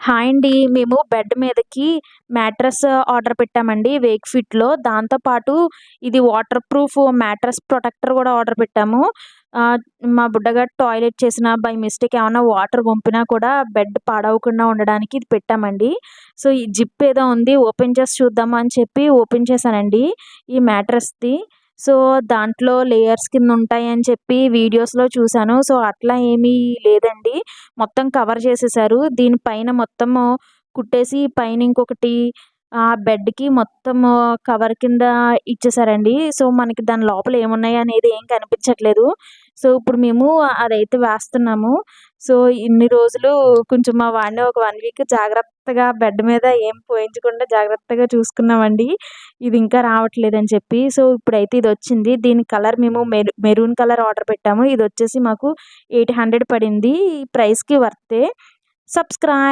Hi అండి. మేము bed మీదకి మ్యాట్రెస్ ఆర్డర్ పెట్టామండి వేక్‌ఫిట్‌లో. దాంతో పాటు ఇది వాటర్ ప్రూఫ్ మ్యాట్రెస్ ప్రొటెక్టర్ గూడా ఆర్డర్ పెట్టాము. ఆహ్, మా బుడ్డగాడు టాయిలెట్ చేసినా బై మిస్టేక్ ఏమన్నా వాటర్ వంపినా కూడా బెడ్ పాడవకుండా ఉండడానికి ఇది పెట్టామండి. సో, ఈ జిప్ ఏదో ఉంది ఓపెన్ చేసి చూద్దామా అని చెప్పి ఓపెన్ చేశానండి ఈ మ్యాట్రెస్‌ది. సో, దాంట్లో లేయర్స్ కింద ఉంటాయని చెప్పి వీడియోస్‌లో చూసాను. సో, అట్లా ఏమీ లేదండి. మొత్తం కవర్ చేసేసారు. దీని పైన మొత్తము కుట్టేసి పైన ఇంకొకటి బెడ్‌కి మొత్తము కవర్ కింద ఇచ్చేసారండి. సో, మనకి దాని లోపల ఏమున్నాయి అనేది ఏం కనిపించట్లేదు. సో, ఇప్పుడు మేము అదైతే వేస్తున్నాము. సో, ఇన్ని రోజులు కొంచెం మా వాడిని ఒక 1 వీక్ జాగ్రత్తగా బెడ్ మీద ఏం పోయించకుండా జాగ్రత్తగా చూసుకున్నామండి. ఇది ఇంకా రావట్లేదని చెప్పి. సో, ఇప్పుడైతే ఇదొచ్చింది. దీని కలర్ మేము మెరూన్ కలర్ ఆర్డర్ పెట్టాము. ఇదొచ్చేసి మాకు 800 పడింది. ఈ ప్రైస్‌కి వర్తే. సబ్స్క్రైబ్.